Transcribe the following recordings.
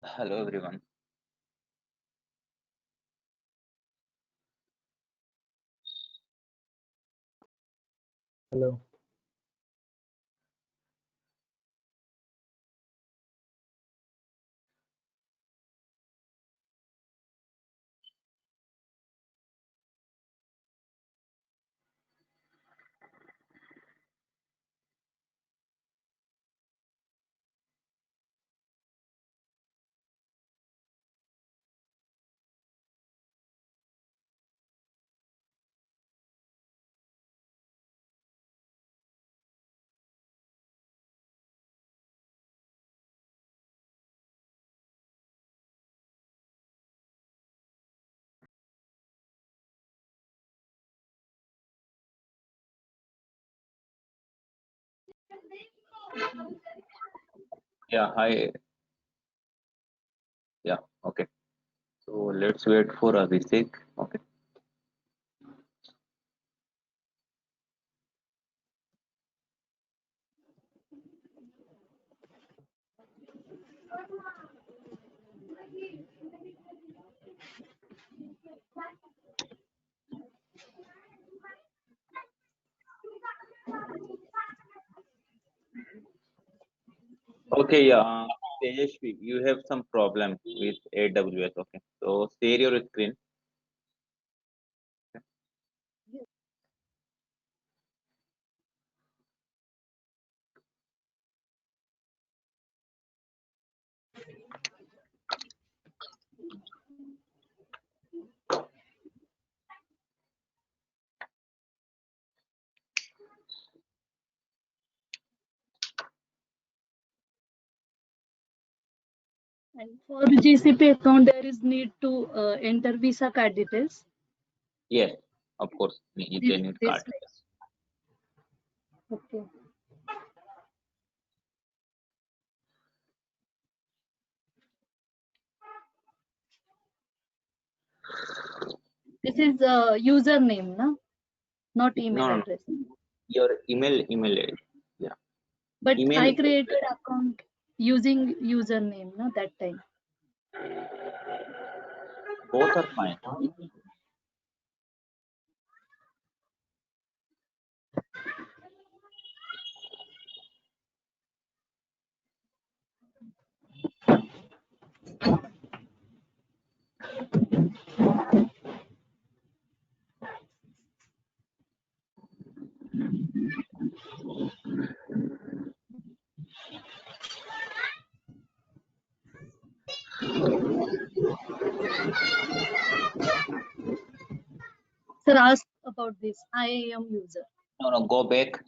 Hello everyone. Hello. Yeah, hi. Yeah, okay. So let's wait for Abhishek. Okay. Okay, yeah. Tejashvi, you have some problem with AWS. Okay. So share your screen. And for GCP account, there is need to enter Visa card details. Yes, of course. They need This card. okay. This is username, no? Not No, email no, no. address. Your email ID. Yeah. But Email. I created account using username, no? That time. Both are fine. Sir, ask about this. I am user. No, no. Go back.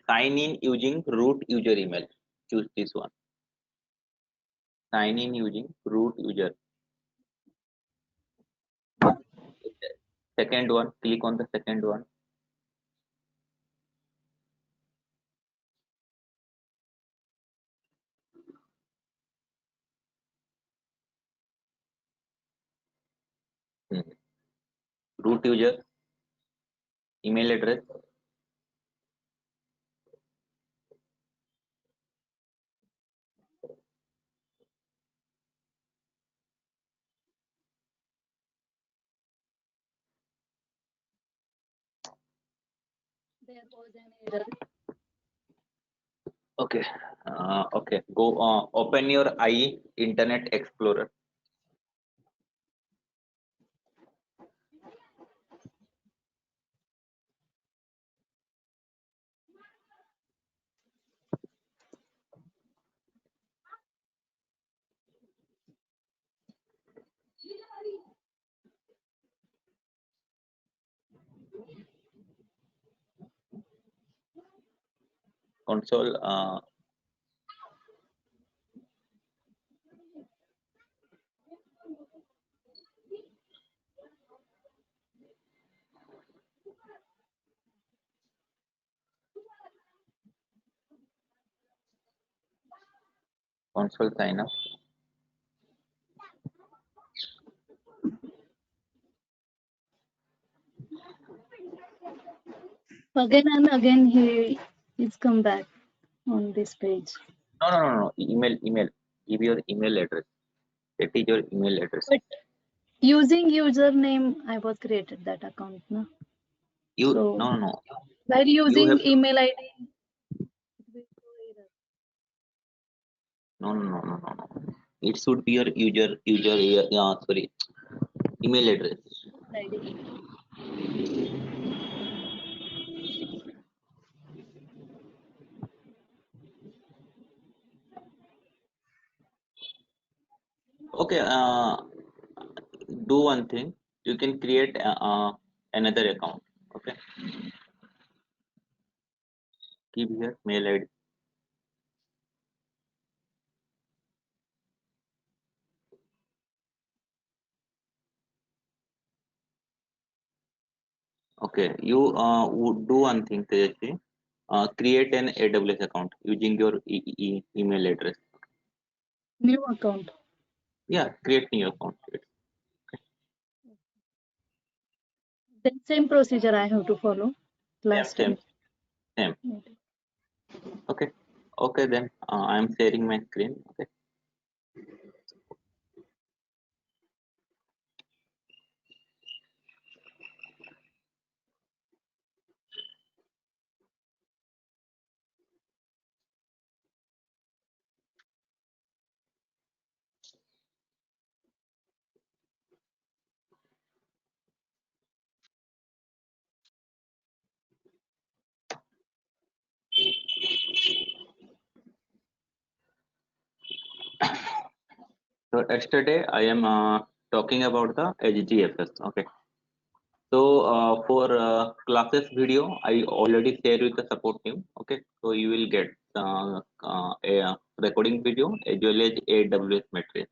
Sign in using root user email. Choose this one. Sign in using root user. Second one. Click on the second one. Hmm. Root user. Email address. There was an error. Okay. Okay. Go open your IE Internet Explorer. Console. Console sign up. Again and again, he is come back on this page. No, no, no, no. Email. Give your email address. That is your email address. But using username, I was created that account, no? You So no. while using have to- email ID, it will show error. No. It should be your sorry, email address. ID. Okay. Do one thing. You can create another account. Okay. Keep here mail ID. Okay. You would do one thing, Tejasvi. Create an AWS account using your email address. New account. Yeah, create new account. Then same procedure I have to follow. Last Same. time. Okay. Okay, then I am sharing my screen. Okay. So yesterday I am talking about the HGFS. Okay. So for classes video, I already shared with the support team. Okay. So you will get a recording video as well as AWS material.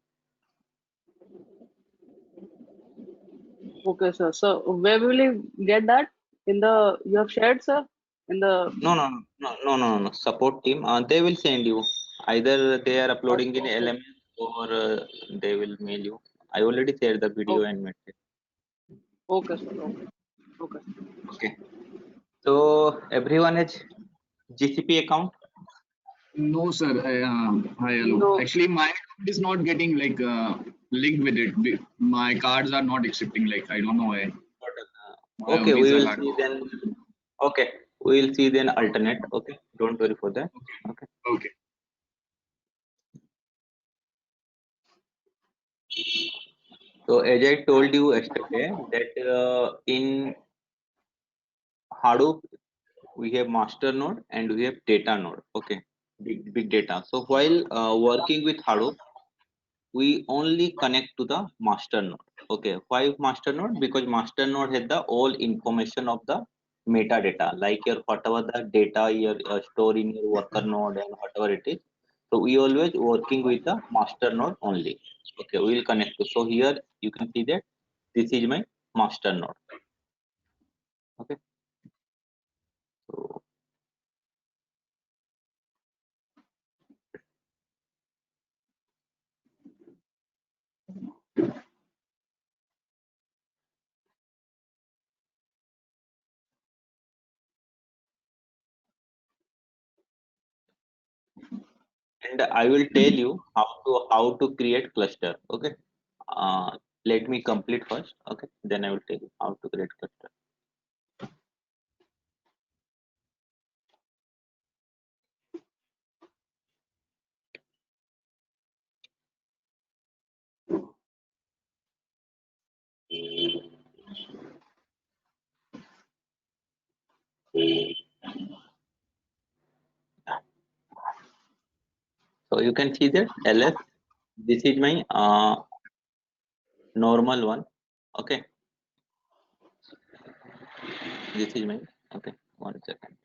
Okay, sir. So where will you get that? In the you have shared, sir? In the No. Support team. They will send you. Either they are uploading in okay. LMS or they will mail you. I already shared the video Okay, and material. okay, sir. Okay. Okay. Okay. So everyone has GCP account. No, sir. Hi, hello. No. Actually, my account is not getting like linked with it. My cards are not accepting. Like I don't know why. My Okay, we Visa will card. see then. Okay, we will see then alternate. Okay, don't worry for that. Okay. Okay. So as I told you yesterday that in Hadoop we have master node and we have data node. Okay, big data. So while working with Hadoop, we only connect to the master node. Okay, why master node? Because master node has the all information of the metadata, like your whatever the data you store in your worker node and whatever it is. So we always working with the master node only. Okay, we will connect to. So here you can see that this is my master node. Okay, so and I will tell you how to create cluster. Okay, let me complete first. Okay, then I will tell you how to create cluster. So you can see that ls. This is my normal one. Okay, this is my okay. 1 second.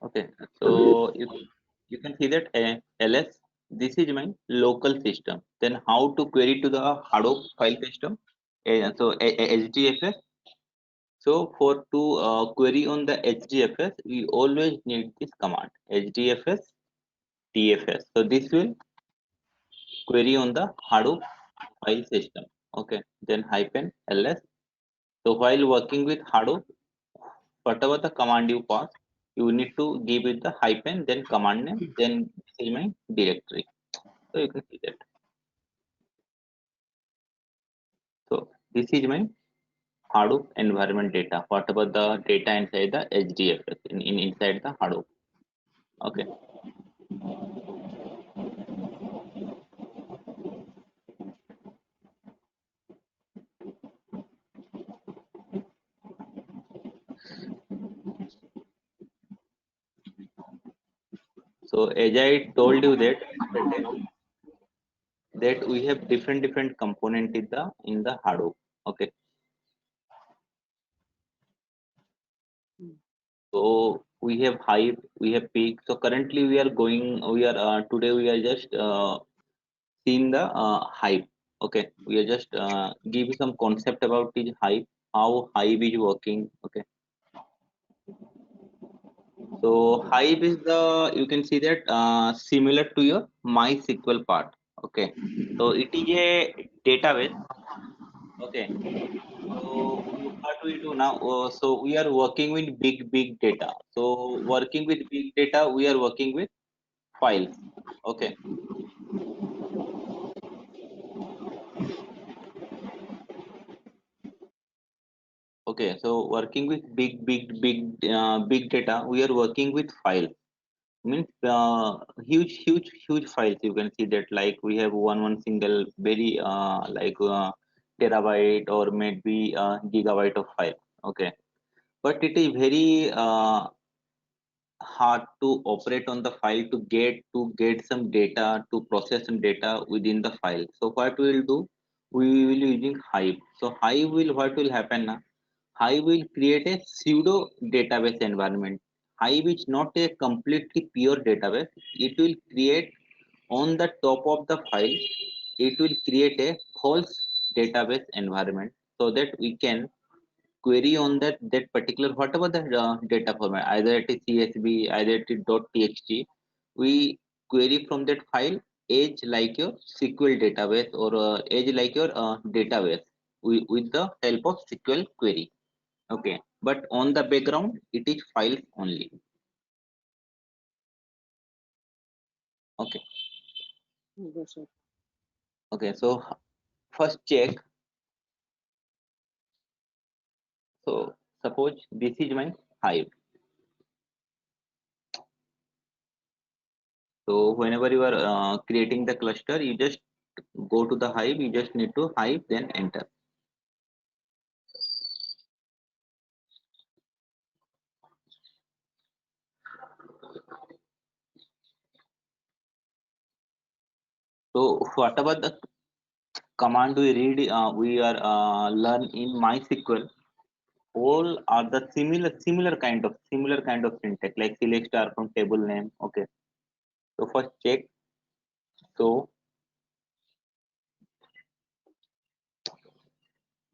Okay, so you can see that ls, this is my local system. Then how to query to the Hadoop file system? HDFS. So for to query on the HDFS, we always need this command HDFS TFS. So this will query on the Hadoop file system. Okay, then hyphen ls. So while working with Hadoop, whatever the command you pass, you need to give it the hyphen, then command name, then this is my directory. So you can see that. So this is my Hadoop environment data, whatever the data inside the HDFS inside the Hadoop. Okay. So as I told you that we have different component in the Hadoop. Okay. So we have Hive, we have Peak. So currently we are today we are just seeing the Hive. Okay, we are just give you some concept about this Hive, how Hive is working. Okay, so Hive is you can see that similar to your MySQL part. Okay, so it is a database. Okay, so what we do now? So we are working with big data. So working with big data, we are working with files. Okay. Okay, so working with big data, we are working with files. Means huge files. You can see that like we have one single very terabyte or maybe gigabyte of file. Okay, but it is very hard to operate on the file to get some data, to process some data within the file. So what we will do, we will using Hive. So Hive will, what will happen now, Hive will create a pseudo database environment. Hive is not a completely pure database. It will create on the top of the file, it will create a false database environment so that we can query on that particular whatever the data format, either it is CSV, either it is .txt. We query from that file edge like your SQL database or edge like your database with the help of SQL query. Okay, but on the background it is files only. Okay. Yes, sir. Okay, so first check. So suppose this is my Hive. So whenever you are creating the cluster, you just go to the Hive, you just need to Hive, then enter. So whatever the command we read, we are learn in MySQL, all are the similar kind of syntax, like select star from table name. Okay. So first check. So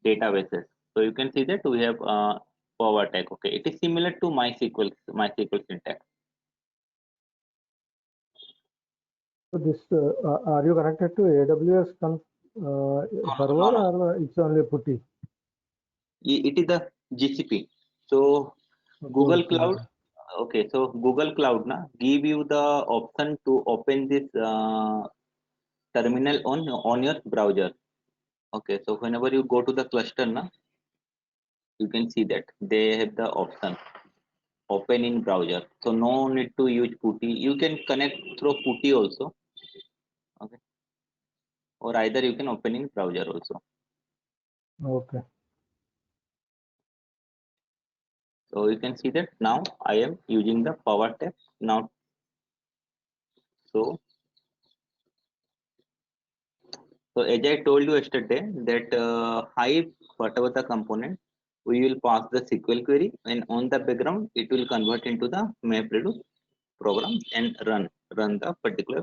databases. So you can see that we have power tag. Okay, it is similar to MySQL syntax. So this, are you connected to AWS server or it's only PuTTY? It is the GCP. So Google Cloud. Okay, so Google Cloud na give you the option to open this terminal on your browser. Okay, so whenever you go to the cluster na, you can see that they have the option open in browser. So no need to use PuTTY. You can connect through PuTTY also. Okay, or either you can open in browser also. Okay. So you can see that now I am using the power tab now. So as I told you yesterday that Hive, whatever the component, we will pass the SQL query, and on the background it will convert into the MapReduce program and run the particular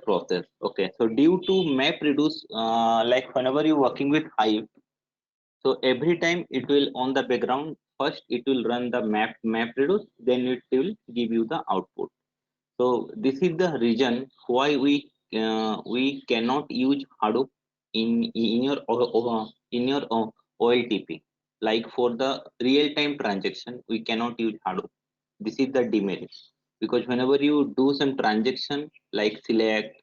process. Okay, so due to MapReduce, like whenever you're working with Hive, so every time it will on the background, first it will run the MapReduce, then it will give you the output. So this is the reason why we cannot use Hadoop in your OLTP. Like for the real-time transaction, we cannot use Hadoop. This is the demerit, because whenever you do some transaction like select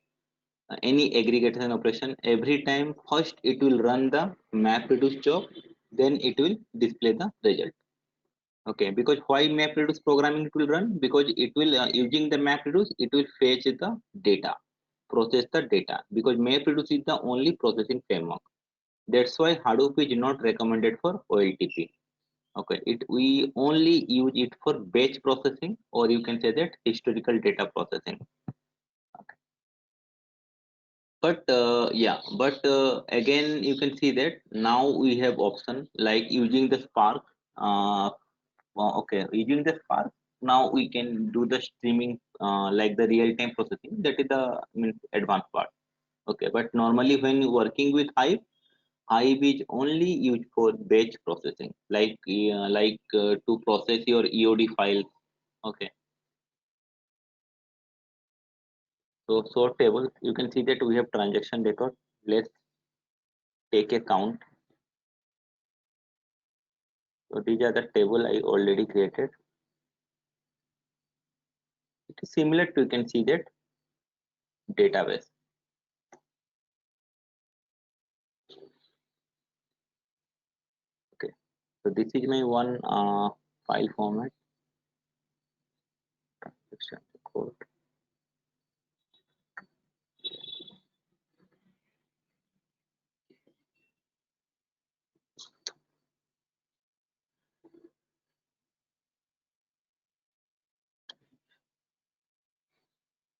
any aggregation operation, every time first it will run the MapReduce job, then it will display the result. Okay, because why MapReduce programming it will run? Because it will using the MapReduce, it will fetch the data, process the data, because MapReduce is the only processing framework. That's why Hadoop is not recommended for OLTP. Okay, we only use it for batch processing, or you can say that historical data processing. Okay. But again you can see that now we have option like using the Spark. Okay, using the Spark, now we can do the streaming like the real-time processing. That is the advanced part. Okay, but normally when working with Hive is only used for batch processing, like to process your EOD files. Okay, so sort table, you can see that we have transaction record. Let's take a count. So these are the table I already created. It is similar to, you can see that database. Okay, so this is my one file format. Transaction record.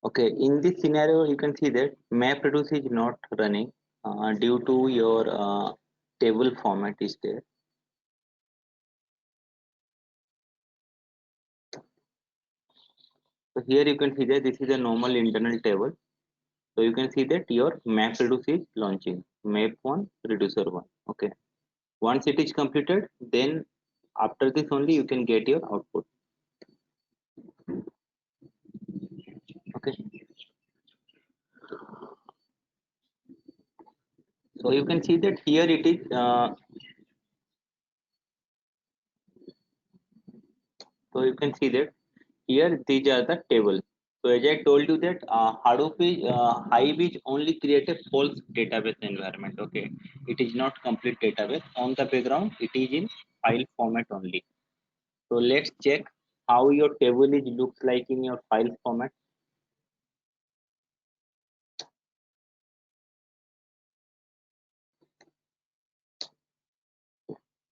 Okay, in this scenario, you can see that MapReduce is not running due to your table format is there. So here you can see that this is a normal internal table. So you can see that your MapReduce is launching map1 reducer 1. Okay, once it is completed, then after this only you can get your output. Okay, so you can see that here it is so you can see that here these are the tables. So as I told you that Hadoop is Hive is only create a false database environment. Okay, it is not complete database. On the background, it is in file format only. So let's check how your table is looks like in your file format.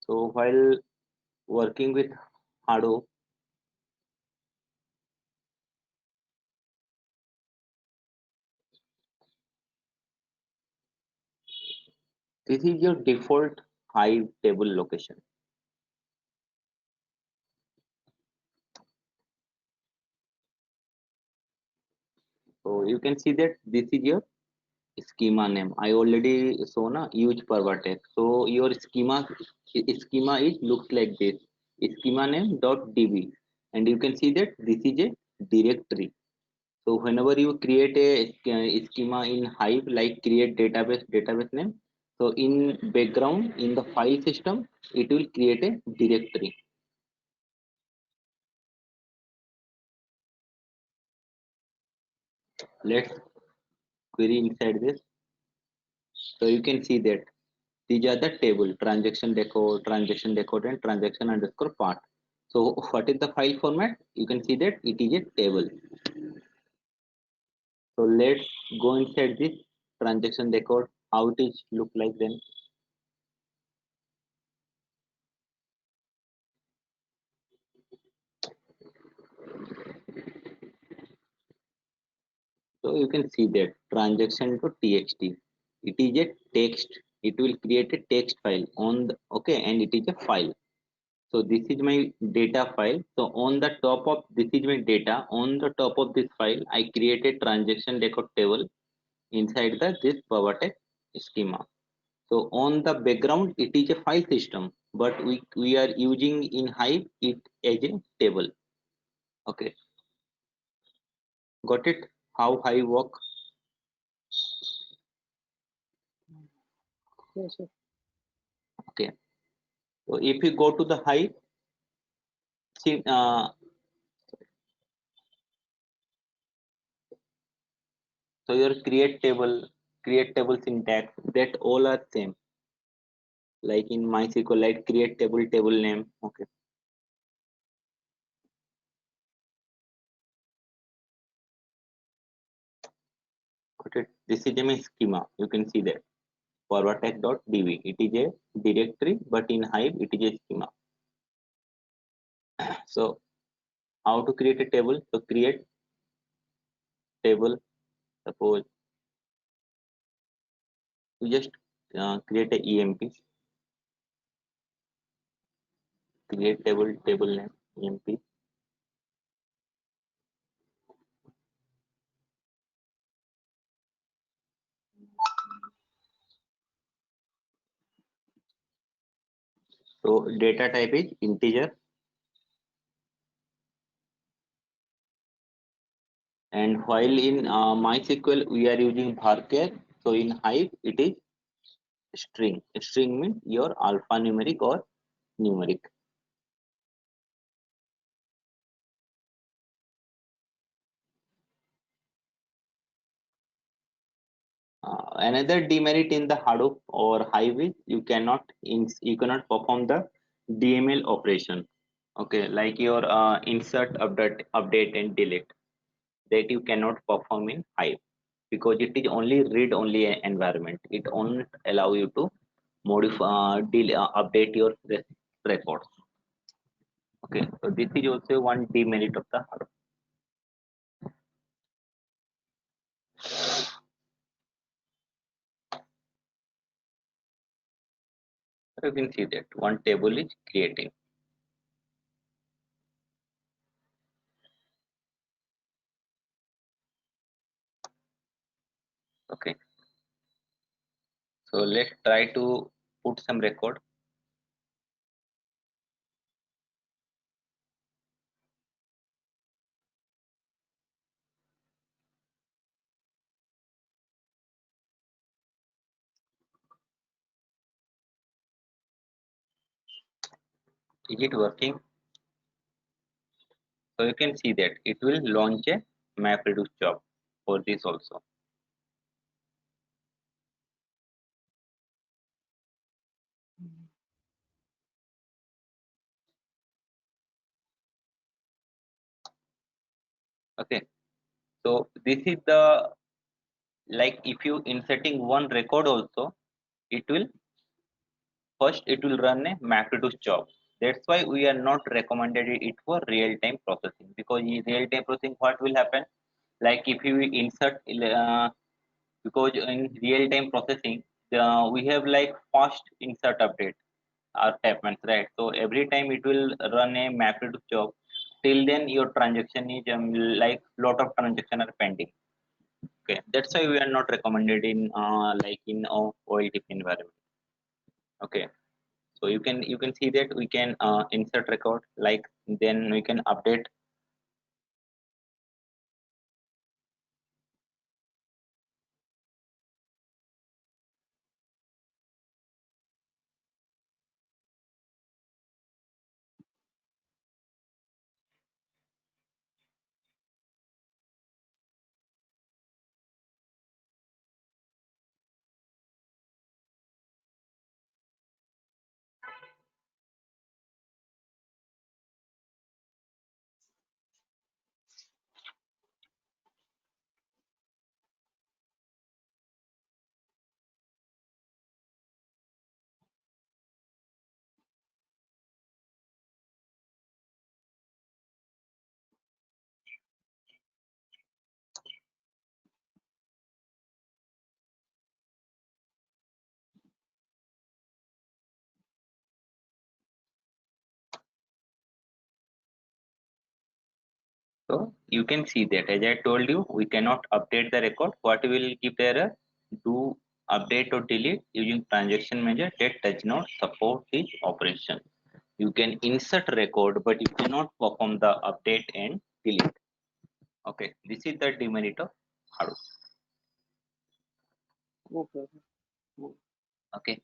So while working with Hadoop, this is your default Hive table location. So you can see that this is your schema name. I already shown a huge pervertex. So your schema is looks like this. Schema name dot db, and you can see that this is a directory. So whenever you create a schema in Hive, like create database name, so in background in the file system, it will create a directory. Let's query inside this. So you can see that these are the table transaction record, and transaction underscore part. So what is the file format? You can see that it is a table. So let's go inside this transaction record, how it is look like then. So you can see that transaction to txt. It is a text it will create a text file on the, okay, and it is a file. So this is my data file. So on the top of this is my data. On the top of this file, I create a transaction record table inside this Powertech schema. So on the background, it is a file system, but we are using in Hive it as a table. Okay, got it? How Hive work? Yes, sir. Okay. So if you go to the Hive, see, so your create table syntax, that all are same. Like in MySQL, like create table, table name. Okay. Got it. This is my schema. You can see that forwardtech.db. It is a directory, but in Hive it is a schema. So how to create a table? So create table. Suppose you just create a EMP. Create table, table name EMP. So data type is integer, and while in MySQL we are using varchar, so in Hive it is string. String means your alphanumeric or numeric. Another demerit in the Hadoop or Hive is you cannot perform the DML operation. Okay, like your insert, update and delete, that you cannot perform in Hive because it is only read only environment. It won't allow you to modify, update your records. Okay, so this is also one demerit of the Hadoop. You can see that one table is creating. Okay, so let's try to put some record. Is it working? So you can see that it will launch a MapReduce job for this also. Okay, so this is the, like if you inserting one record also, it will first it will run a MapReduce job. That's why we are not recommended it for real-time processing, because in real-time processing what will happen, like if you insert because in real-time processing we have like fast insert update statements, right? So every time it will run a MapReduce job. Till then your transaction is like lot of transaction are pending. Okay, that's why we are not recommended in like in OLTP environment. Okay, so you can see that we can insert record, like then we can update. So you can see that, as I told you, we cannot update the record. What will give the error? Do update or delete using transaction manager that does not support this operation. You can insert record, but you cannot perform the update and delete. Okay, this is the demerit of Hadoop. Okay. Okay,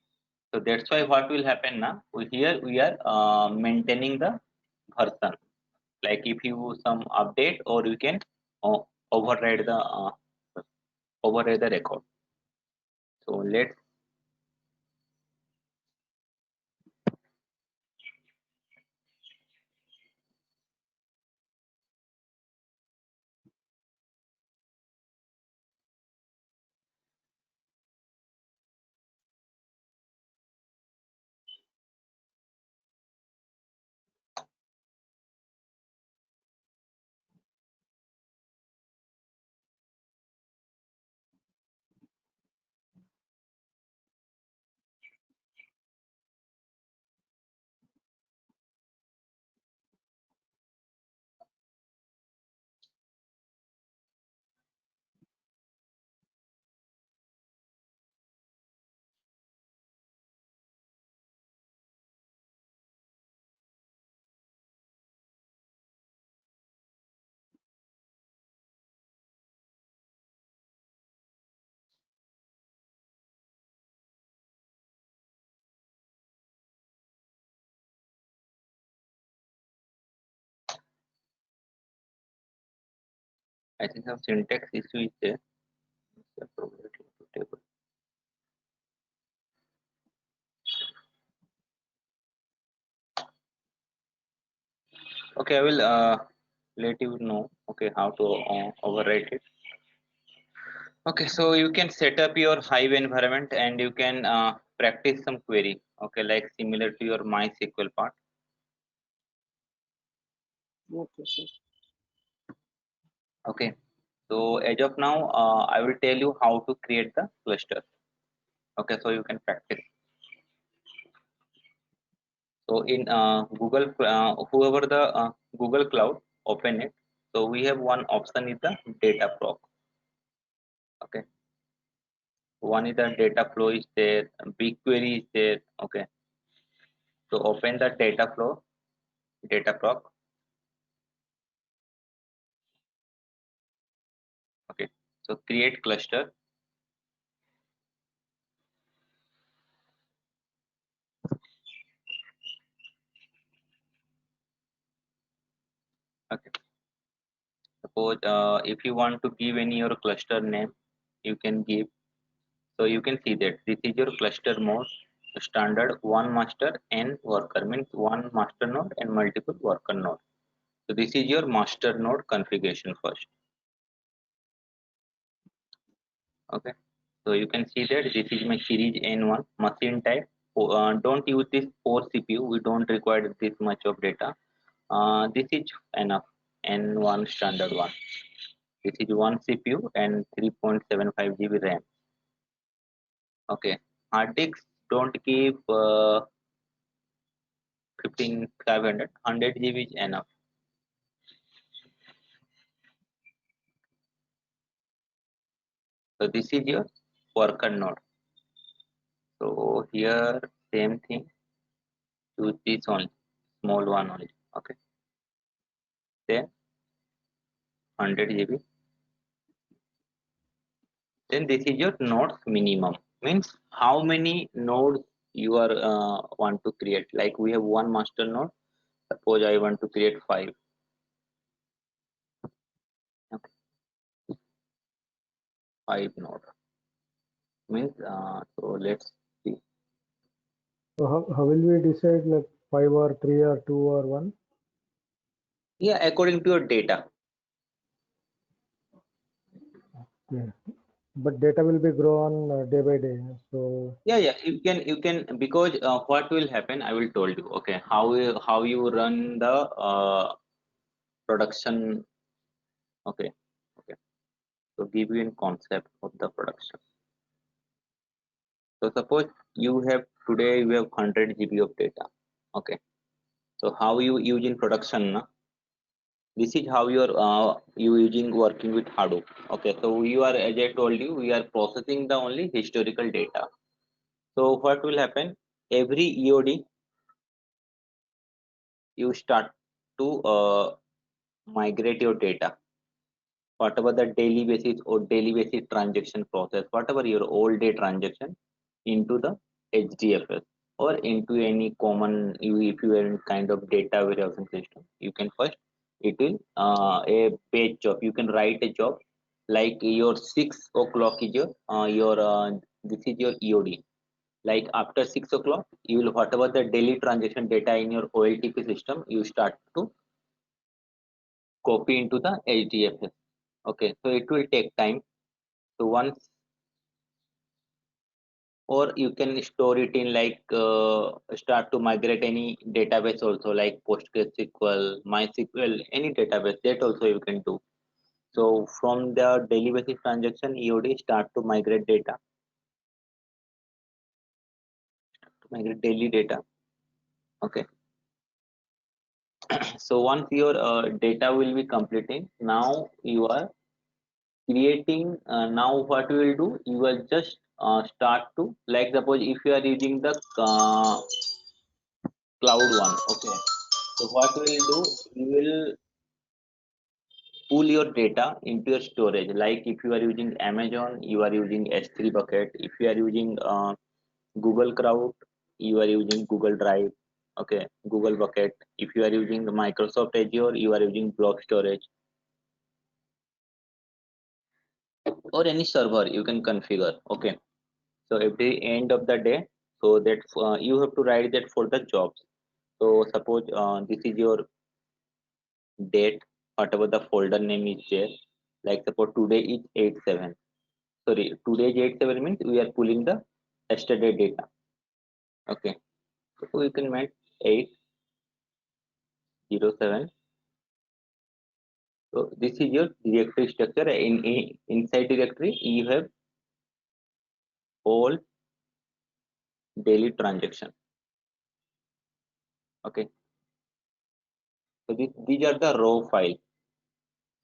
so that's why what will happen now? Here we are maintaining the version. Like if you some update, or you can uh, override the record. So let's I think some syntax issue is there. Probability to table. Okay, I will let you know. Okay, how to overwrite it. Okay, so you can set up your Hive environment and you can practice some query. Okay, like similar to your MySQL part. Okay, sir. Okay, so as of now, I will tell you how to create the cluster. Okay, so you can practice. So in Google, whoever the Google Cloud, open it. So we have one option is the data proc. Okay, one is the data flow is there, BigQuery is there. Okay, so open the data flow, data proc. Okay, so create cluster. Okay, suppose if you want to give any your cluster name, you can give. So you can see that this is your cluster mode, standard one master and worker, means one master node and multiple worker node. So this is your master node configuration first. Okay, so you can see that this is my series N1 machine type. Don't use this 4 CPU. We don't require this much of data. This is enough. N1 standard one. This is one CPU and 3.75 GB RAM. Okay, hard disks don't keep 15500. 100 GB is enough. So this is your worker node. So here same thing. Choose this only, small one only. Okay, then 100 GB. Then this is your nodes minimum, means how many nodes you are want to create. Like we have one master node. Suppose I want to create 5. Okay, 5 node means so let's see. So how will we decide like 5 or 3 or 2 or 1? Yeah, according to your data. Yeah. But data will be grown day by day. So Yeah, you can because what will happen, I will told you. Okay, how you run the production. Okay, okay, so give you a concept of the production. So suppose you have today you have 100 GB of data. Okay, so how you use in production na? This is how you using working with Hadoop. Okay, so you are, as I told you, we are processing the only historical data. So what will happen? Every EOD you start to migrate your data, whatever the daily basis or daily basis transaction process, whatever your all day transaction, into the HDFS or into any common, if you are in kind of data warehousing system, you can first, it will a page job, you can write a job like your 6 o'clock is your this is your EOD. Like after 6 o'clock, you will, whatever the daily transaction data in your OLTP system, you start to copy into the HDFS. Okay, so it will take time. So once, or you can store it in like start to migrate any database also, like PostgreSQL, MySQL, any database, that also you can do. So from the daily basis transaction EOD, start to migrate data, migrate daily data. Okay. So once your data will be completing, now you are creating, now what you will do, you will just start to, like suppose if you are using the cloud one. Okay, so what we will do, you will pull your data into your storage. Like if you are using Amazon, you are using S3 bucket. If you are using Google Cloud, you are using Google Drive. Okay, Google bucket. If you are using Microsoft Azure, you are using block storage, or any server you can configure. Okay, so at the end of the day, so that you have to write that for the jobs. So suppose this is your date, whatever the folder name is there, like suppose today is 8/7, sorry, today is 8/7 means we are pulling the yesterday data. Okay, so we can make 8/07. So this is your directory structure. In inside directory you have all daily transaction. Okay, so these are the raw file.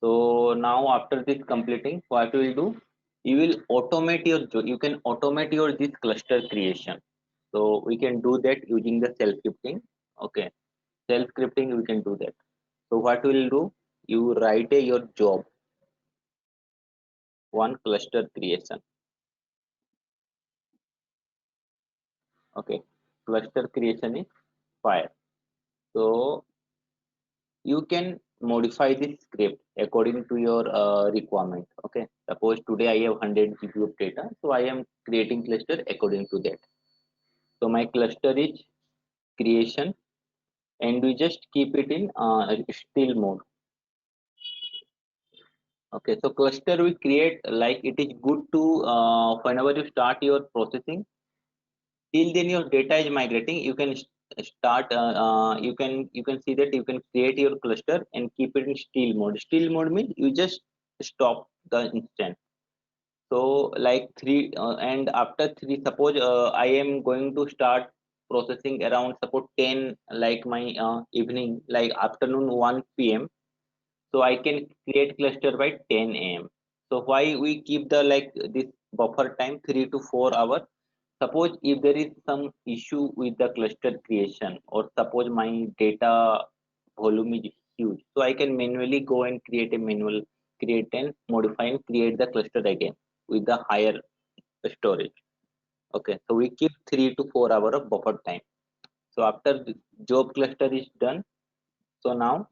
So now after this completing, what you will do, you will automate your, you can automate your this cluster creation. So we can do that using the self scripting. Okay, self scripting we can do that. So what we will do, you write your job one cluster creation. Okay, cluster creation is fire. So you can modify this script according to your requirement. Okay, suppose today I have 100 GB of data, so I am creating cluster according to that. So my cluster is creation, and we just keep it in still mode. Okay, so cluster we create, like it is good to whenever you start your processing, till then your data is migrating, you can start you can see that you can create your cluster and keep it in still mode. Still mode means you just stop the instance. So like 3 and after 3, suppose I am going to start processing around suppose 10, like my evening, like afternoon 1 p.m. So I can create cluster by 10 a.m. So why we keep the like this buffer time 3 to 4 hours? Suppose if there is some issue with the cluster creation, or suppose my data volume is huge, so I can manually go and create and modify and create the cluster again with the higher storage. Okay, so we keep 3 to 4 hours of buffer time. So after the job cluster is done, so now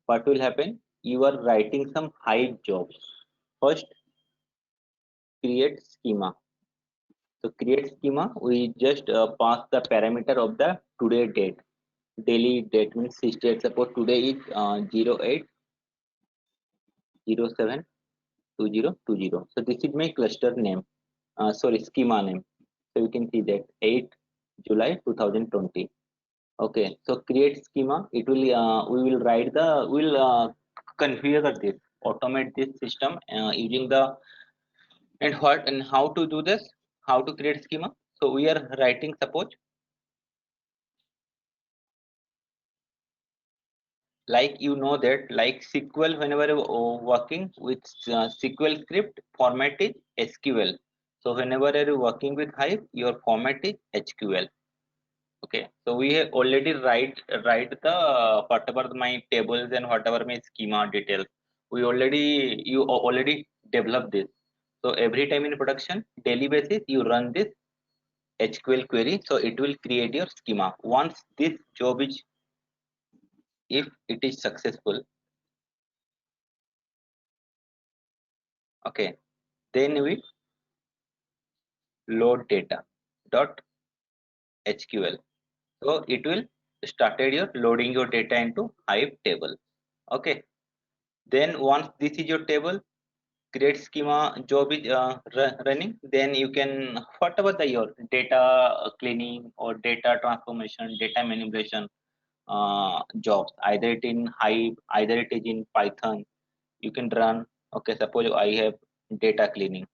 what will happen? You are writing some hide jobs. First, create schema. So create schema, we just pass the parameter of the today date. Daily date means 68. Suppose today is 08/07/2020. So this is my cluster name. Sorry, schema name. So you can see that 8 July 2020. Okay, so create schema. It will we will write the, we'll configure this, automate this system using the, and what and how to do this, how to create schema. So we are writing, suppose like you know that like SQL, whenever you're working with SQL script, format is SQL. So whenever you're working with Hive, your format is HQL. Okay, so we have already write the whatever my tables and whatever my schema details. You already developed this. So every time in production, daily basis, you run this HQL query, so it will create your schema. Once this job is, if it is successful, okay, then we load data dot HQL. So it will started your loading your data into Hive table. Okay. Then once this is your table, create schema job is running, then you can whatever the your data cleaning or data transformation, data manipulation jobs, either it in Hive, either it is in Python, you can run. Okay, suppose I have data cleaning.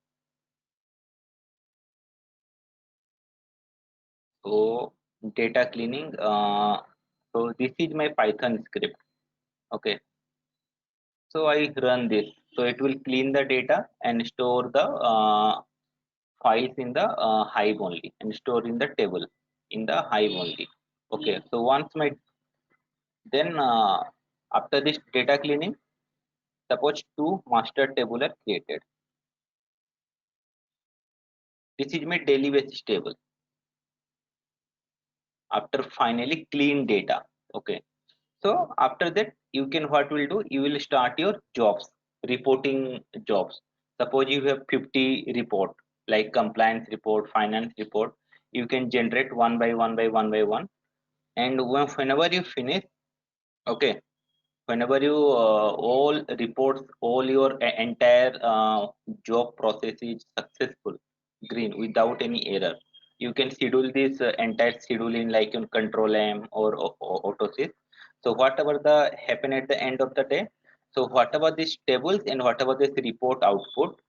So data cleaning, so this is my Python script. Okay, so I run this, so it will clean the data and store the files in the Hive only and store in the table in the Hive only. Okay, so once my then after this data cleaning, suppose two master table are created. This is my daily basis table after finally clean data. Okay, so after that you can what will do, you will start your jobs, reporting jobs. Suppose you have 50 report like compliance report, finance report, you can generate one by one by one by one, and whenever you finish, okay, whenever you all reports, all your entire job process is successful, green without any error, you can schedule this entire schedule in like in control M or autosys. So whatever the happen at the end of the day, so whatever these tables and whatever this report output,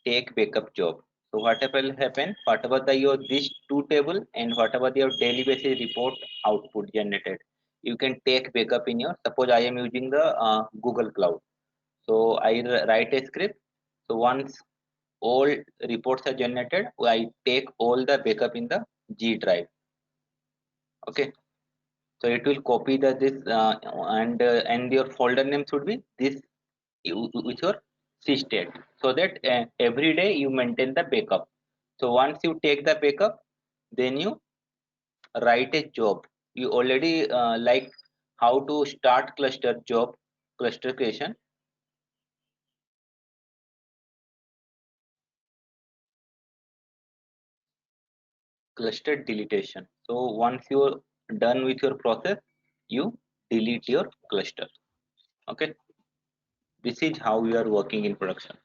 take backup job. So whatever will happen, whatever the your this two table and whatever your daily basis report output generated, you can take backup in your. Suppose I am using the Google Cloud. So I write a script. So once all reports are generated, I take all the backup in the G drive. Okay. So it will copy the this and your folder name should be this with your sysdate, so that every day you maintain the backup. So once you take the backup, then you write a job. You already like how to start cluster job, cluster creation. Cluster deletion. So once you're done with your process, you delete your cluster. Okay, this is how we are working in production.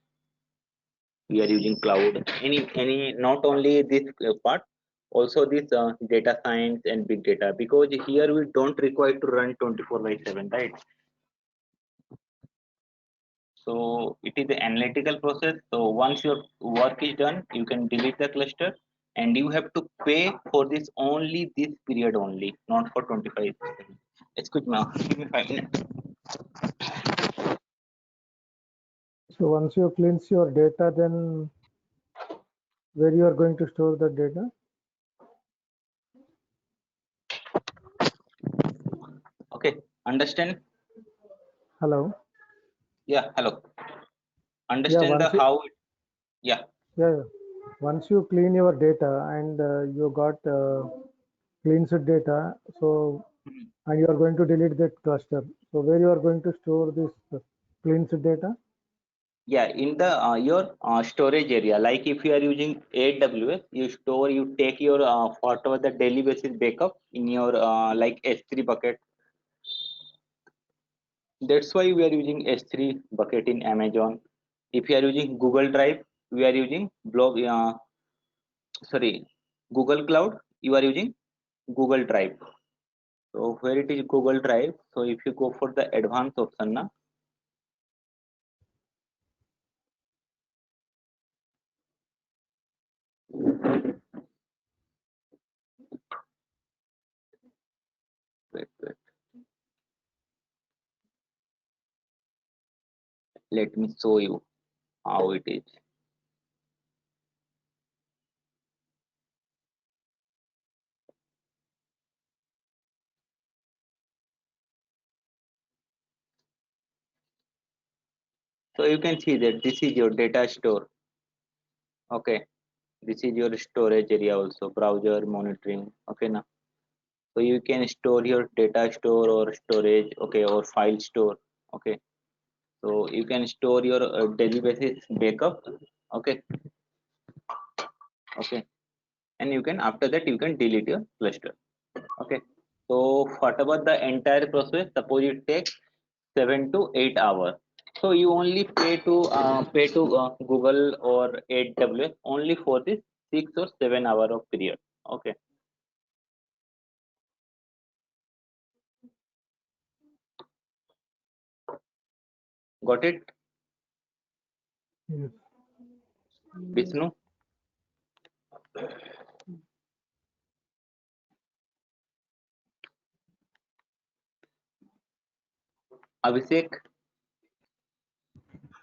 We are using cloud. Any not only this part, also this data science and big data, because here we don't require to run 24/7, right? So it is the analytical process. So once your work is done, you can delete the cluster, and you have to pay for this only this period only, not for 25. Excuse me, give me 5 minutes. So once you cleanse your data, then where you are going to store the data? Okay, understand? Hello. Yeah, hello. Yeah, Understand the how? Yeah. yeah. Once you clean your data and you got cleansed data, so and you are going to delete that cluster. So where you are going to store this cleansed data? Yeah, in the your storage area, like if you are using AWS, you take your whatever the daily basis backup in your like S3 bucket. That's why we are using S3 bucket in Amazon. If you are using Google Drive, we are using sorry, Google Cloud, you are using Google Drive. So where it is Google Drive, so if you go for the advanced option now, Let me show you how it is. So you can see that this is your data store. Okay, this is your storage area also, browser monitoring. Okay, now so you can store your data store or storage, okay, or file store. Okay, so you can store your daily basis backup. Okay, okay, and you can, after that you can delete your cluster. Okay, so whatever the entire process, suppose it takes 7 to 8 hours, so you only pay to Google or AWS only for this 6 or 7 hour of period. Okay, got it, Yes. Vishnu? Abhishek?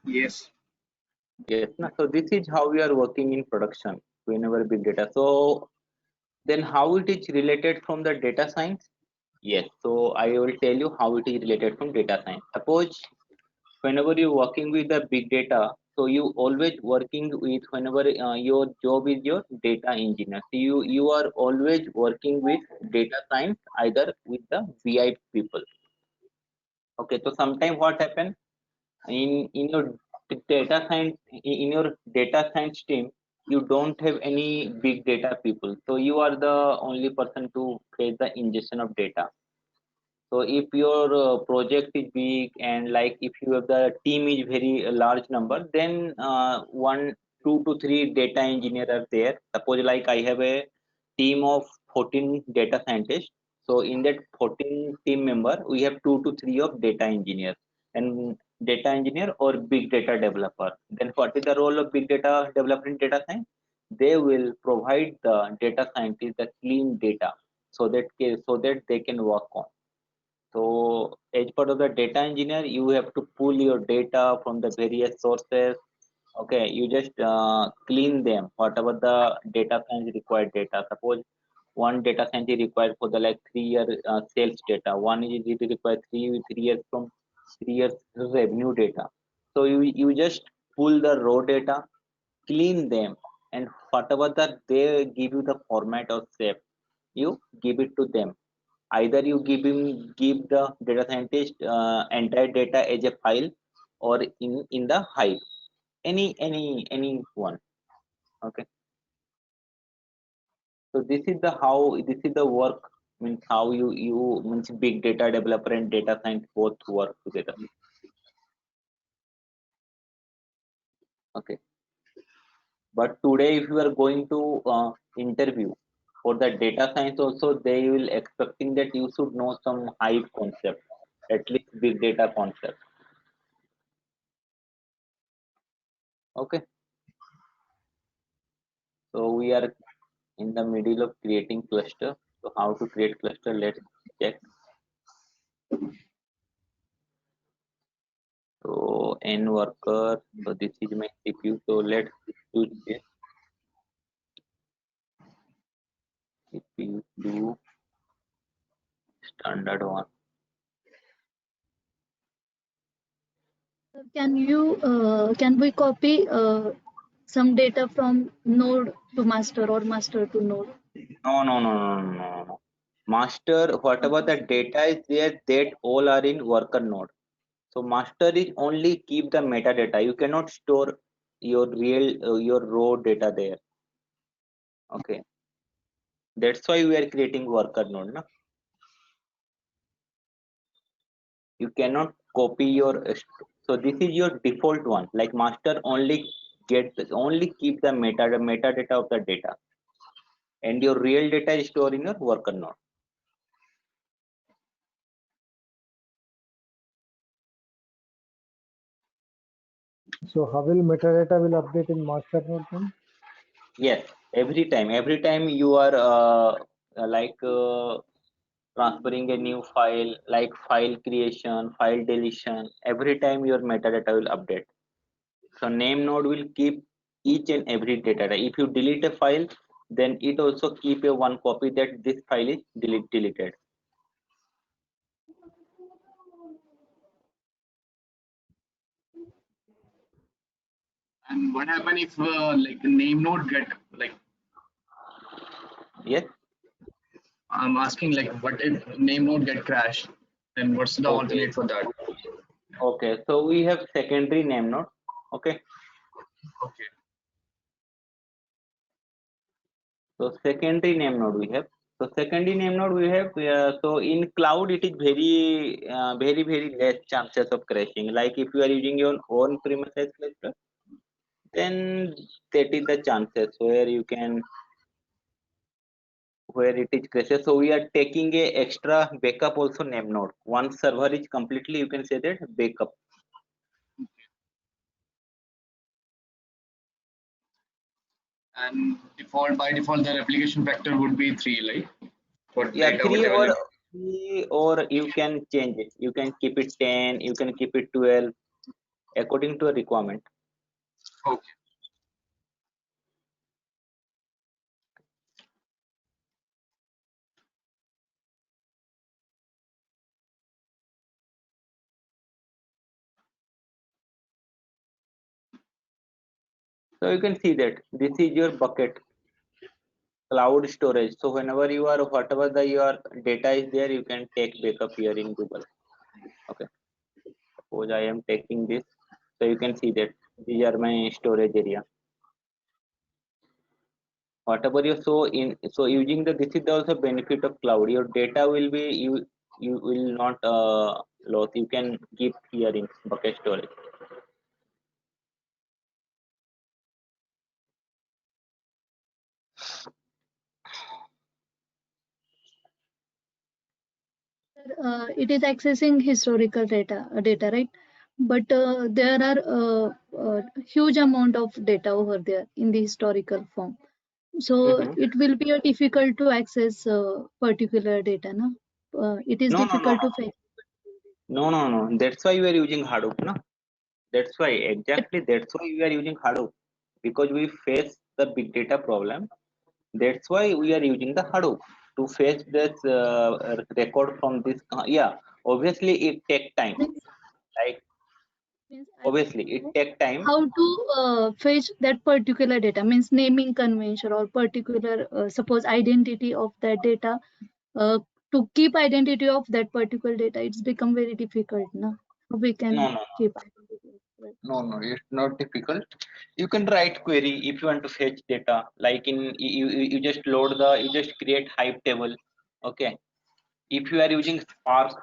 Yes. Yes, na? So this is how we are working in production whenever big data. So then how it is related from the data science? Yes, so I will tell you how it is related from data science. Suppose whenever you're working with the big data, so you always working with, whenever your job is your data engineer, so you are always working with data science, either with the vi people. Okay, so sometime what happen in your data science, in your data science team, you don't have any big data people, so you are the only person to create the ingestion of data. So if your project is big, and like if you have the team is very large number, then one, 2 to 3 data engineer are there. Suppose like I have a team of 14 data scientists. So in that 14 team member, we have 2 to 3 of data engineers and data engineer or big data developer. Then what is the role of big data developer in data science? They will provide the data scientist the clean data, so that they can work on. So as part of the data engineer, you have to pull your data from the various sources. Okay, you just clean them, whatever the data science required data. Suppose one data science is required for the like 3 year sales data. One is it required three years from 3 years revenue data. So you just pull the raw data, clean them, and whatever that they give you the format or shape, you give it to them. Either you give the data scientist entire data as a file, or in the Hive, any one. Okay, so this is the work, means how you means big data developer and data science both work together. Okay, but today if you are going to interview for the data science also, they will expecting that you should know some Hive concept, at least big data concept. Okay, so we are in the middle of creating cluster. So how to create cluster, let's check. So n worker, so this is my CPU, so let's choose this CPU to standard one. Can we copy some data from node to master or master to node? No. Master, whatever the data is there, that all are in worker node. So master is only keep the metadata, you cannot store your real your raw data there. Okay, that's why we are creating worker node, na? You cannot copy your so this is your default one, like master only only keep the metadata of the data, and your real data is stored in your worker node. So how will metadata will update in master node then? Yes, every time you are transferring a new file, like file creation, file deletion. Every time your metadata will update. So name node will keep each and every data. If you delete a file, then it also keep a one copy that this file is deleted. And what happen if like name node get like, Yes. I'm asking like what if name node get crashed? Then what's the Okay. alternate for that? Okay. So we have secondary name node. Okay. Okay. So secondary name node we have. So secondary name node we have. So in cloud it is very less chances of crashing. Like if you are using your own premises cluster, then that is the chances where you can where it is crashes. So we are taking a extra backup also name node. Once server is completely, you can say that backup. And by default, the replication factor would be 3, like for Yeah, data, three whatever. or you can change it. You can keep it 10, you can keep it 12 according to a requirement. Okay. So you can see that this is your bucket cloud storage. So whenever you are whatever the your data is there, you can take backup here in Google. Okay. Suppose I am taking this. So you can see that these are my storage area. Whatever you so using the this is the also benefit of cloud. Your data will be you will not lose. You can keep here in bucket storage. It is accessing historical data, right? But there are huge amount of data over there in the historical form. So Mm-hmm. it will be difficult to access particular data, no? It is No, no, no, difficult to fetch. no. That's why we are using Hadoop, no? That's why But exactly. That's why we are using Hadoop because we face the big data problem. That's why we are using the Hadoop to fetch this record from this. Yeah, obviously it take time. means, Like means I want obviously to it know take time. how to fetch that particular data, means naming convention or particular suppose identity of that data. Uh, to keep identity of that particular data, it's become very difficult now. We No, can no, keep identity of that. no. It's not difficult. You can write query if you want to fetch data. Like in you just load the you just create Hive table. Okay. If you are using Spark,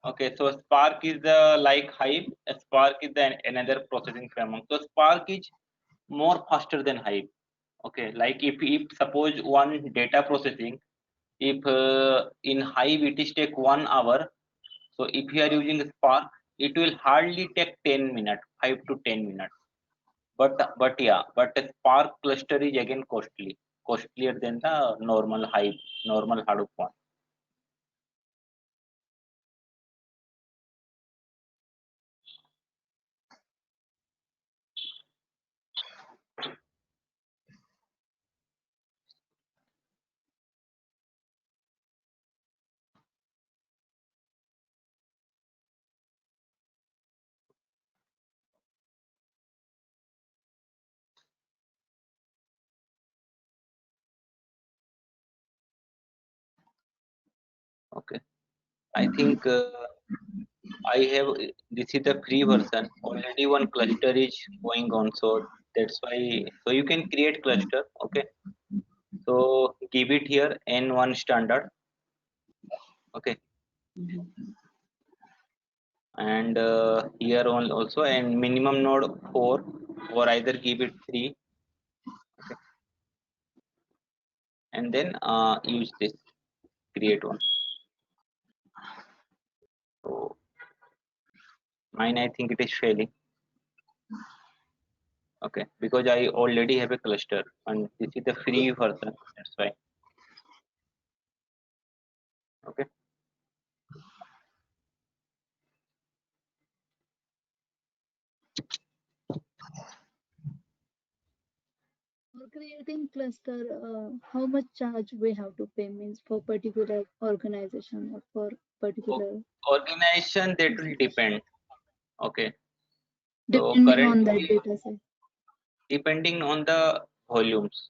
okay, so Spark is the like Hive, Spark is the another processing framework. So Spark is more faster than Hive. Okay, like if suppose one data processing, if in Hive it is take 1 hour, so if you are using Spark, it will hardly take 10 minutes, 5 to 10 minutes. But yeah, but the Spark cluster is again costlier than the normal Hive, normal Hadoop one. Okay, I think I have this is the free version. Already one cluster is going on, so that's why. So you can create cluster. Okay, so give it here N1 standard. Okay, and here on also and minimum node 4 or either give it 3. Okay, and then use this create one. So mine I think it is failing. Okay, because I already have a cluster and this is the free version. That's why. Okay. creating cluster, how much charge we have to pay means for particular organization or for particular Organization, that will depend. Okay. So depending on that currently, data set. depending on the volumes.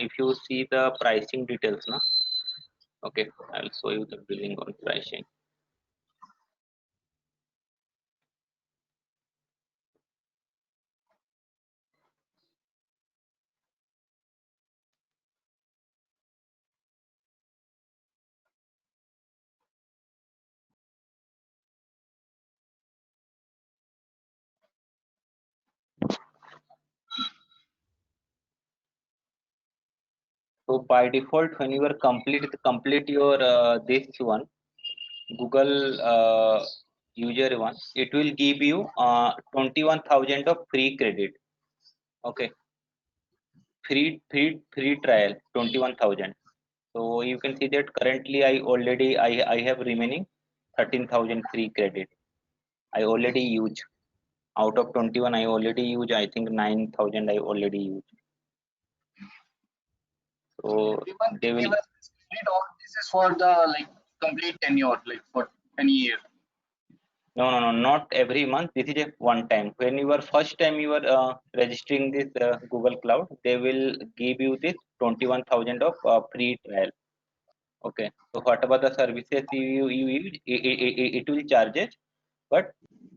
If you see the pricing details, na. Okay, I'll show you the billing on pricing. So by default, when you are complete your this one Google user one, it will give you 21,000 of free credit. Okay, free trial 21,000. So you can see that currently I have remaining 13,000 free credit. I already use out of 21. I already use, I think 9,000 I already use. So they will. This is for the like complete tenure, like for any year. No, not every month. This is a one time. When you are first time you are registering this Google Cloud, they will give you this 21,000 of free trial. Okay. So whatever the services you use, it will charge it, but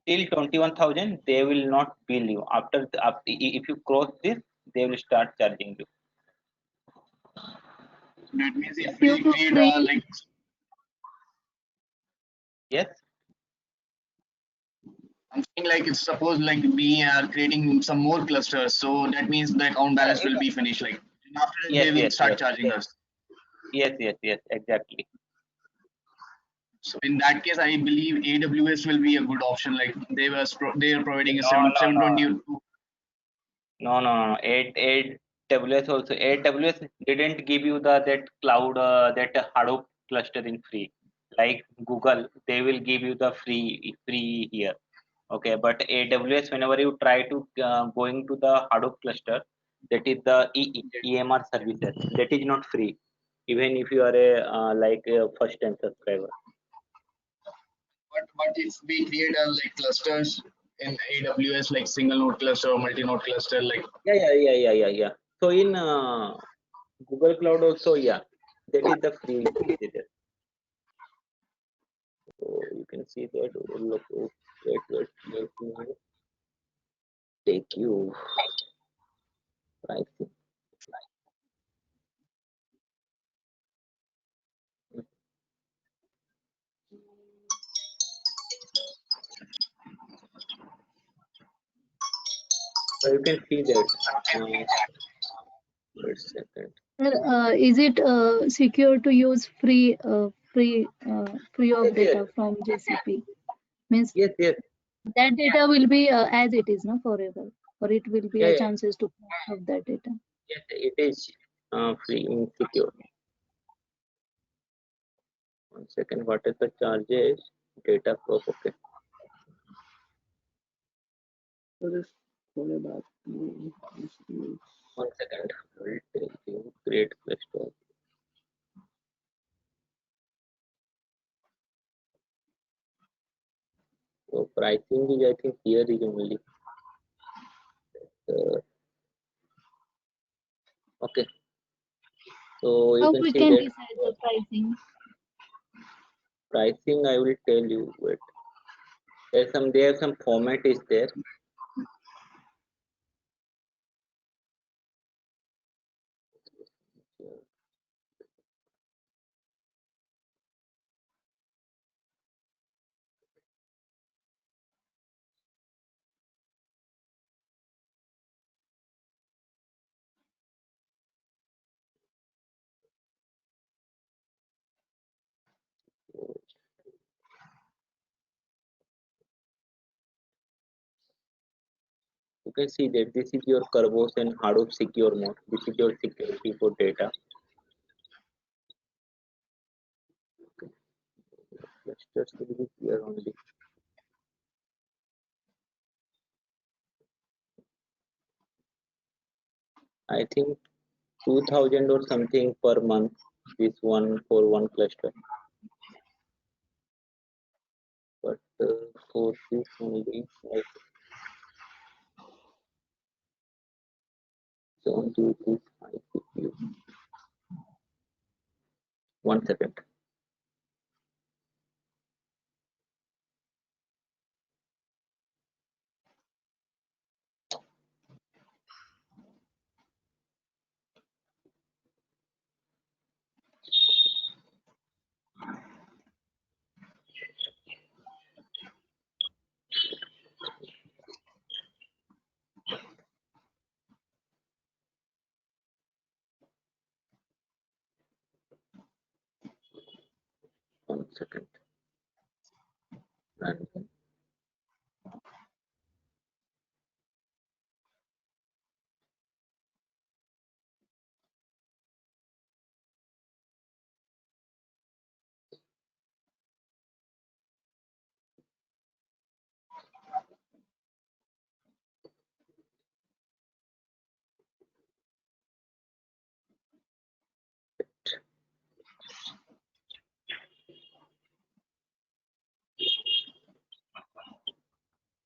till 21,000 they will not bill you. After if you cross this, they will start charging you. That means it Due will to create free, like Yes. I'm saying like it's suppose like we are creating some more clusters, so that means the account balance will be finished. Like after that they will start charging us. Yes, exactly. So in that case, I believe AWS will be a good option. Like they are providing a No, 722. no. AWS also. AWS didn't give you that cloud that Hadoop cluster in free. Like Google, they will give you the free here. Okay, but AWS, whenever you try to going to the Hadoop cluster, that is the EMR services. That is not free, even if you are a like a first time subscriber. But if we create a like clusters in AWS, like single node cluster or multi node cluster, like Yeah. So in Google Cloud also, yeah, that is the free visitor. So you can see that. Look, wait, let me take you pricing. So you can see that. Wait a second. is it secure to use free of data from GCP? Means Yes. that data will be as it is, no, forever, or it will be a Yeah. chances to crash of that data. Yes, it is free and secure. 1 second. What is the charges? Data proof. Okay. So just pull it back to this view. 1 second. I will tell you. Create cluster. So pricing is, I think, here is only. Okay. So you How can we see can that decide the pricing? pricing. I will tell you. Wait. There's some format is there. You can see that this is your Kerberos and Hadoop secure mode. This is your security for data. Clusters will be here only. I think 2000 or something per month. This one for one cluster. But for this only, like, don't do this high CPU. 1 second. One second. And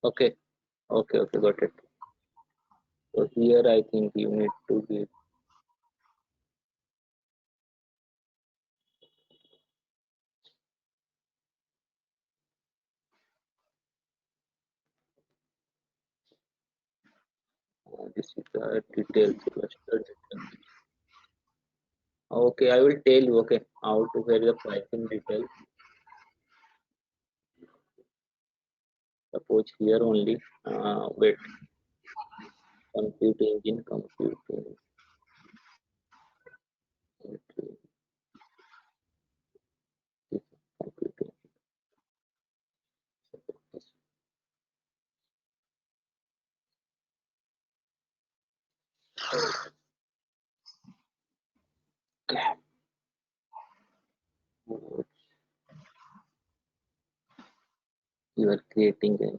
okay, okay, got it. So here I think you need to give this is the details cluster detail. Okay, I will tell you, okay, how to get the pricing detail. Suppose here only, wait, compute engine, computing. Computing. Okay. You are creating it.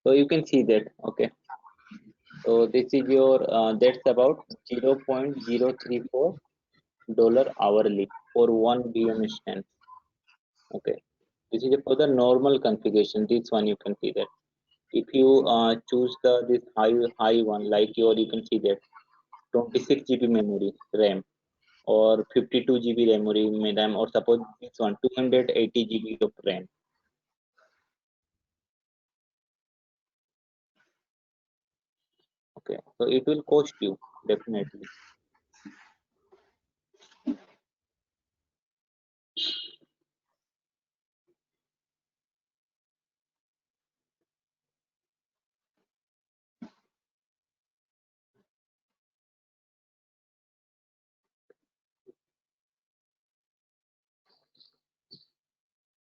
So you can see that, okay. So this is your, that's about $0.034 hourly for 1 VM instance. Okay. This is for the normal configuration. This one you can see that. If you choose this high one, like you can see that 26 GB memory RAM or 52 GB memory RAM, or suppose this one 280 GB of RAM. Okay, so it will cost you definitely.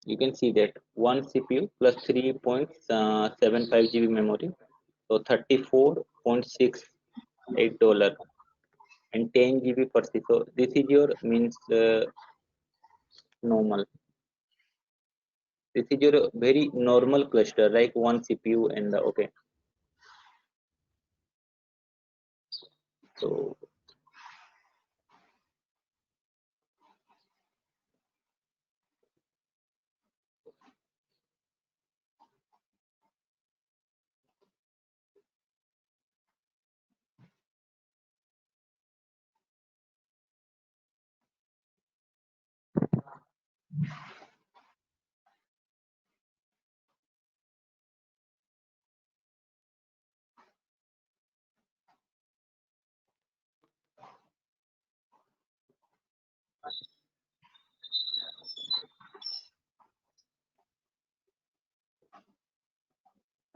You can see that one CPU plus 3.75 GB memory, so $34.68 and 10 GB per C. So this is your means normal. This is your very normal cluster, like one CPU and the okay. So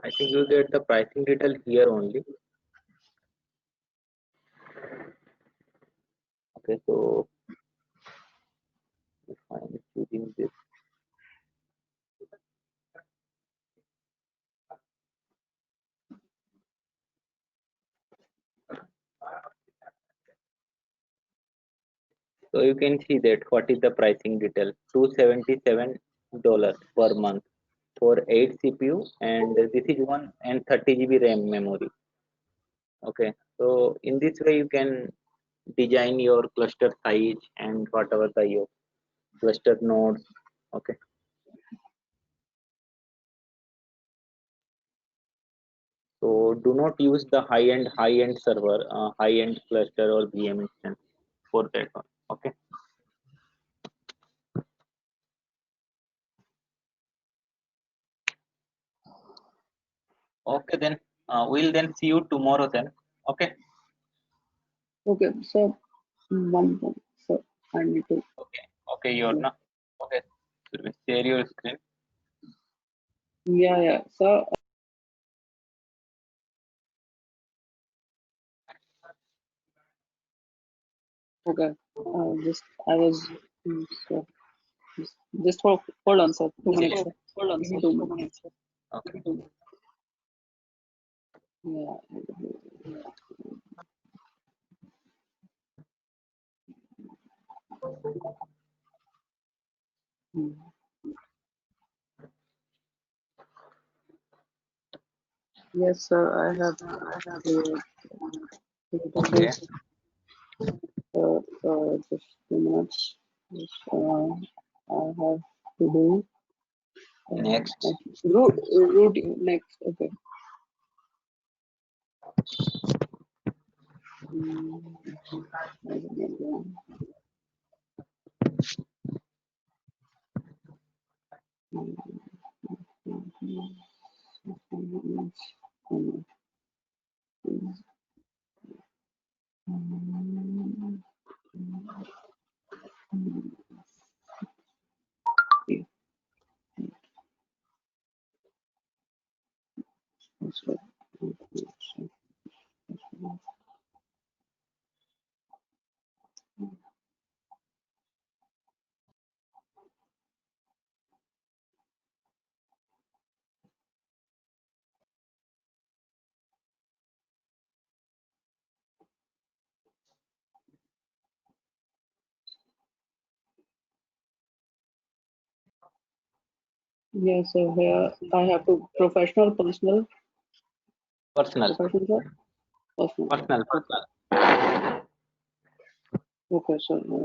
I think you get the pricing detail here only. Okay, so if I'm choosing this, so you can see that what is the pricing detail. $277 per month for 8 CPU, and this is one and 30 GB RAM memory. Okay, so in this way you can design your cluster size and whatever the your cluster nodes. Okay. So do not use the high-end server, high-end cluster or VM instance for that one. Okay. Okay, then we'll then see you tomorrow then. Okay. Okay, so one more. So I need to. Okay. Okay, you're not. Okay. Share your screen. Yeah, yeah. So okay. Just I was so just hold on, sir. 2 minutes. Sir. Hold on, Give me sir. 2 minutes. Okay. Yeah. Hmm. Yes, sir. I have created Okay. this. Just 2 minutes. Yes, I have to do. Next. Root next. Okay. Hmm. I don't know. Yes, so here I have to professional, personal, Personal. professional, sir? Personal. Personal. Okay. Personal.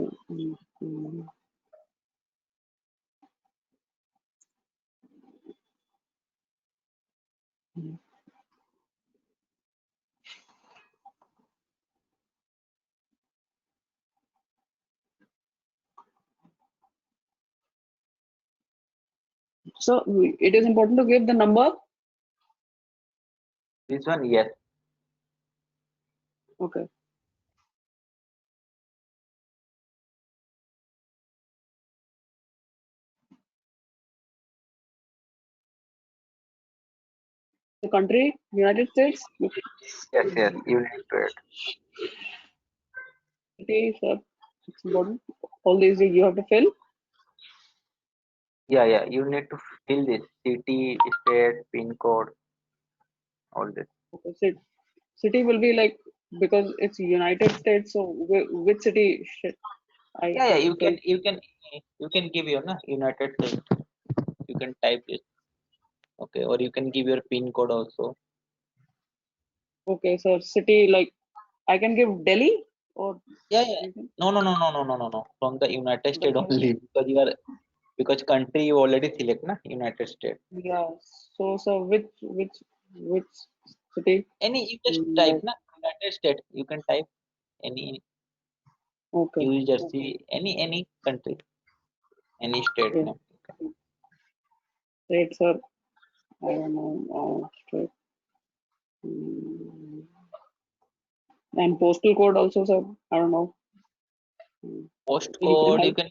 Okay, so it is important to give the number. This one, yes. Okay. The country, United States. Yes, yes. You need to add. City, sir. It's important. All these you have to fill. Yeah, yeah. You need to fill this city, state, pin code, all this. Okay, city will be like because it's United States. So which city should I Yeah, yeah. You fill? can, give your na United States. You can type it. Okay, or you can give your pin code also. Okay, so city like I can give Delhi or Yeah, yeah. anything. No, no, no, no, no, no, no, no. From the United States That's only because you are country you already select na United States. yeah. So which city? Any you just type Like na United States. You can type any okay, New Jersey, any country, any state okay. name. States are I don't know. State. Mm, and postal code also, sir. I don't know. You can Postcode you help. can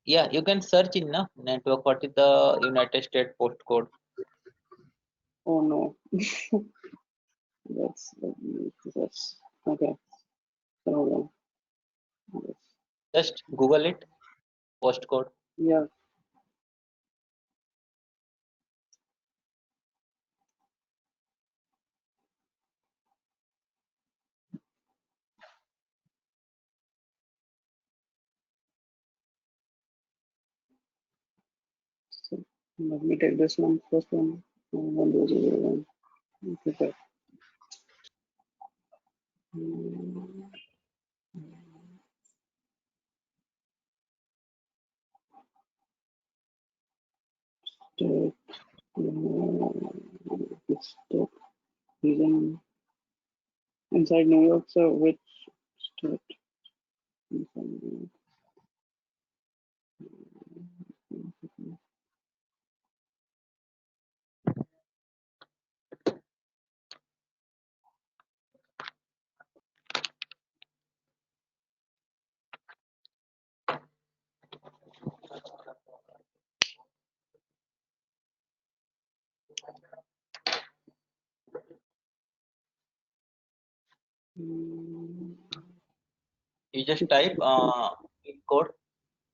yeah you can search in na network what is the United States postcode. Oh no. That's okay. So hold on. Just Google it postcode. Yeah. So let me take this one first one. 1001. Okay. State, state, region inside New York, so which state? Inside New York. You just type pin code.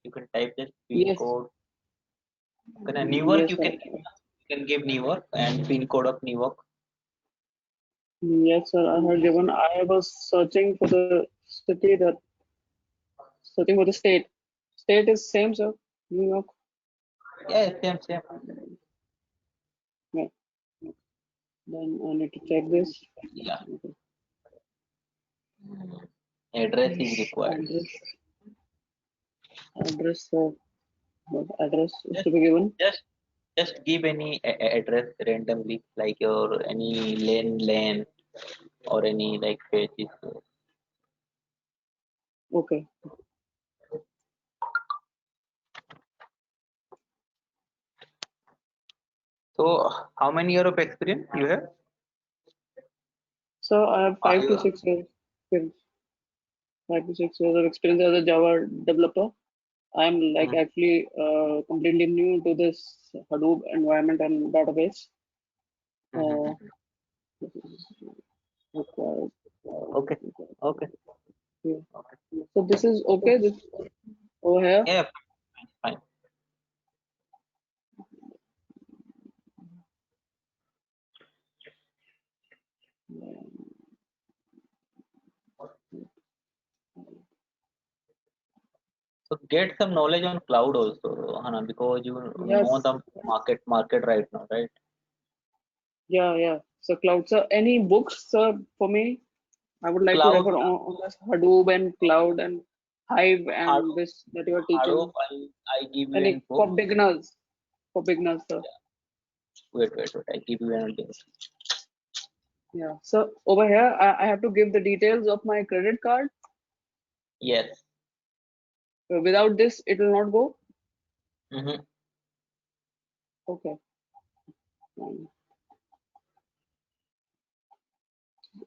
You can type this pin Yes. code. Newark, Yes, you can give Newark and pin code of Newark. Yes, sir. I had given. I was searching for the city that searching for the state. State is same, sir. New York. Yeah, same. Yeah. Then I need to check this. Yeah. Okay. Address is required. Address. What address is to be given? Just give any address randomly, like your any lane or any like pages. Okay. So how many years of experience you have? So I have 5 to 6 years experience. 5 to 6 years of experience as a Java developer. I'm like actually completely new to this Hadoop environment and database. Required. Okay. Yeah. So this is okay. This over here. Yeah, fine. So get some knowledge on cloud also, Hana, because you Yes. know the market right now, right? Yeah. So cloud. So any books for me? I would like Cloud, to refer on this Hadoop and cloud and Hive and Hadoop, this that you are teaching. Hadoop, I give you Any an for book. beginners. For beginners, sir. Wait, I give you an link. Yeah. So over here, I have to give the details of my credit card. Yes. Without this, it will not go. Okay. Fine.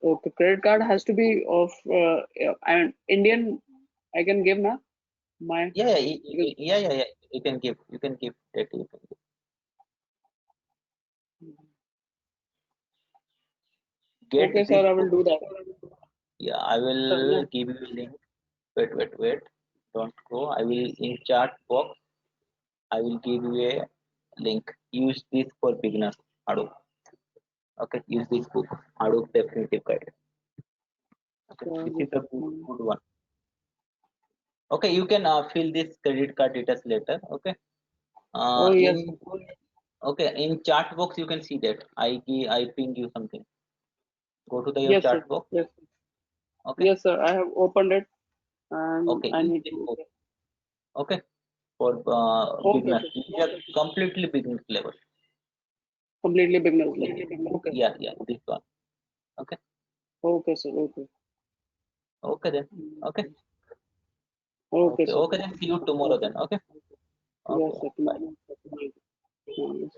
Okay. Credit card has to be of and Indian. I can give now. My Yeah. You can give that. You can give. Get okay, this sir. I will book. do that. Yeah, I will give you a link. Wait. Don't go. I will in chat box. I will give you a link. Use this for beginners. Hadoop. Okay, use this book. Hadoop Definitive Guide. Okay, this is a good one. Okay, you can fill this credit card details later. Okay. Oh yes. In chat box you can see that I ping you something. Go to your Yes, sir. chat box. Yes. Okay. Yes, sir. I have opened it, and Okay. I need to. Okay. For beginners, these are completely beginner level. Completely beginners level. Okay. Yeah, this one. Okay. Okay, sir. Okay. Okay then. Okay. Okay, sir. Okay then. See you tomorrow then. Okay. Yes, Okay. sir. Bye. Yes.